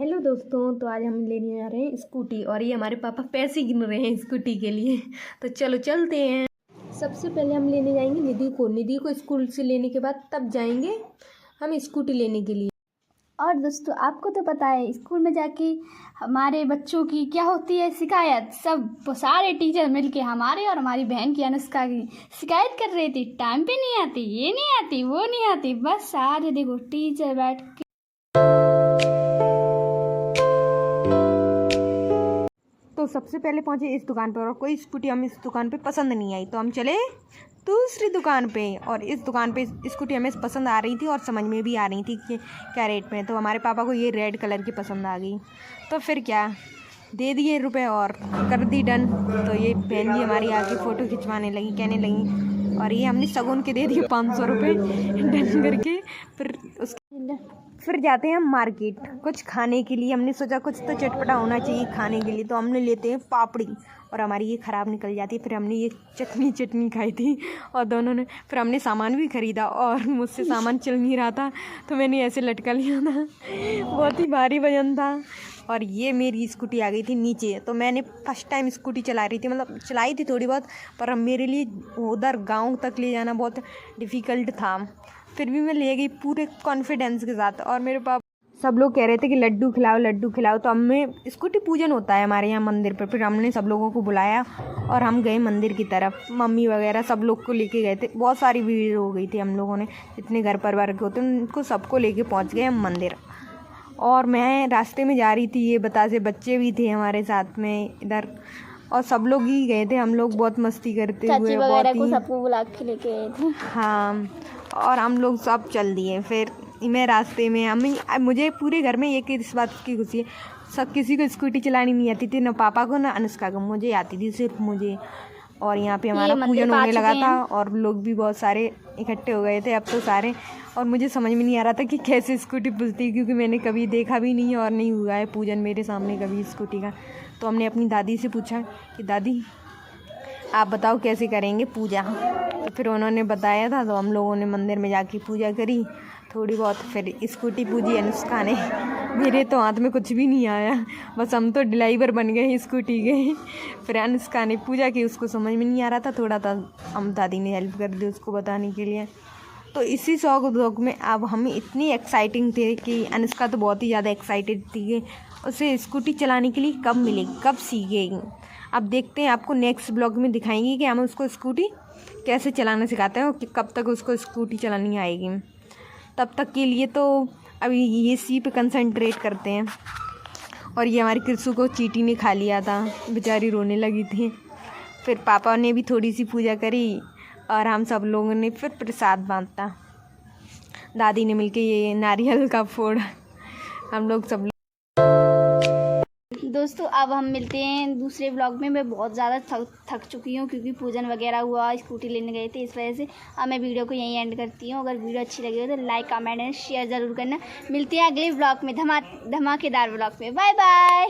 Hello दोस्तों, तो आज हम लेने जा रहे हैं स्कूटी और ये हमारे पापा पैसे गिन रहे हैं स्कूटी के लिए। तो चलो चलते हैं। सबसे पहले हम लेने जाएंगे निधि को स्कूल से लेने के बाद तब जाएंगे हम स्कूटी लेने के लिए। और दोस्तों, आपको तो पता है स्कूल में जाके हमारे बच्चों की क्या होती है शिकायत। सब सारे टीचर मिलके हमारे और हमारी बहन की अनुष्का की शिकायत कर रही थी, टाइम पे नहीं आती, ये नहीं आती, वो नहीं आती। बस आज देखो टीचर बैठ के। तो सबसे पहले पहुंचे इस दुकान पर और कोई स्कूटी हमें इस दुकान पे पसंद नहीं आई, तो हम चले दूसरी दुकान पे। और इस दुकान पे स्कूटी हमें पसंद आ रही थी और समझ में भी आ रही थी कि क्या रेट में। तो हमारे पापा को ये रेड कलर की पसंद आ गई, तो फिर क्या, दे दिए रुपए और कर दी डन। तो ये बहन जी हमारी आके फ़ोटो खिंचवाने लगी, कहने लगी, और ये हमने सगुन के दे दिए 500 रुपये डन करके। फिर जाते हैं हम मार्केट कुछ खाने के लिए। हमने सोचा कुछ तो चटपटा होना चाहिए खाने के लिए, तो हमने लेते हैं पापड़ी और हमारी ये ख़राब निकल जाती है। फिर हमने ये चटनी खाई थी और दोनों ने। फिर हमने सामान भी ख़रीदा और मुझसे सामान चल नहीं रहा था, तो मैंने ऐसे लटका लिया था, बहुत ही भारी वजन था। और ये मेरी स्कूटी आ गई थी नीचे। तो मैंने फर्स्ट टाइम स्कूटी चला रही थी, मतलब चलाई थी थोड़ी बहुत, पर मेरे लिए उधर गाँव तक ले जाना बहुत डिफ़िकल्ट था। फिर भी मैं ले गई पूरे कॉन्फिडेंस के साथ। और मेरे पापा सब लोग कह रहे थे कि लड्डू खिलाओ। तो हमें स्कूटी पूजन होता है हमारे यहाँ मंदिर पर। फिर हमने सब लोगों को बुलाया और हम गए मंदिर की तरफ। मम्मी वगैरह सब लोग को लेके गए थे। बहुत सारी भीड़ हो गई थी, हम लोगों ने जितने घर परिवार के होते उनको सबको लेके पहुँच गए हम मंदिर। और मैं रास्ते में जा रही थी, ये बतासे बच्चे भी थे हमारे साथ में इधर, और सब लोग ही गए थे। हम लोग बहुत मस्ती करते हुए वगैरह को सबको बुला के लेके गए थे। हाँ, और हम लोग सब चल दिए। फिर मैं रास्ते में मुझे पूरे घर में एक इस बात की खुशी है, सब किसी को स्कूटी चलानी नहीं आती थी, ना पापा को ना अनुष्का को, मुझे आती थी सिर्फ मुझे। और यहाँ पे हमारा पूजन होने लगा था और लोग भी बहुत सारे इकट्ठे हो गए थे अब तो सारे। और मुझे समझ में नहीं आ रहा था कि कैसे स्कूटी पूजती है, क्योंकि मैंने कभी देखा भी नहीं और नहीं हुआ है पूजन मेरे सामने कभी स्कूटी का। तो हमने अपनी दादी से पूछा कि दादी आप बताओ कैसे करेंगे पूजा। तो फिर उन्होंने बताया था, तो हम लोगों ने मंदिर में जाके पूजा करी थोड़ी बहुत। फिर स्कूटी पूजी अनुष्का ने। मेरे तो हाथ में कुछ भी नहीं आया, बस हम तो ड्राइवर बन गए स्कूटी के। फिर अनुष्का ने पूजा की, उसको समझ में नहीं आ रहा था थोड़ा था, हम दादी ने हेल्प कर दी उसको बताने के लिए। तो इसी शौक में अब हम इतनी एक्साइटिंग थे कि अनुष्का तो बहुत ही ज़्यादा एक्साइटेड थी कि उसे स्कूटी चलाने के लिए कब मिलेगी, कब सीखेगी। अब देखते हैं, आपको नेक्स्ट ब्लॉग में दिखाएंगे कि हम उसको स्कूटी कैसे चलाना सिखाते हैं और कि कब तक उसको स्कूटी चलानी आएगी। तब तक के लिए तो अभी ये सी पे कंसंट्रेट करते हैं। और ये हमारी कृषु को चींटी ने खा लिया था, बेचारी रोने लगी थी। फिर पापा ने भी थोड़ी सी पूजा करी और हम सब लोगों ने फिर प्रसाद बांटा। दादी ने मिलके ये नारियल का फोड़ा, हम लोग सब। दोस्तों, अब हम मिलते हैं दूसरे ब्लॉग में। मैं बहुत ज़्यादा थक चुकी हूँ क्योंकि पूजन वगैरह हुआ, स्कूटी लेने गए थे, इस वजह से अब मैं वीडियो को यहीं एंड करती हूँ। अगर वीडियो अच्छी लगी हो तो लाइक कमेंट एंड शेयर ज़रूर करना। मिलते हैं अगले ब्लॉग में, धमाकेदार ब्लॉग में। Bye bye.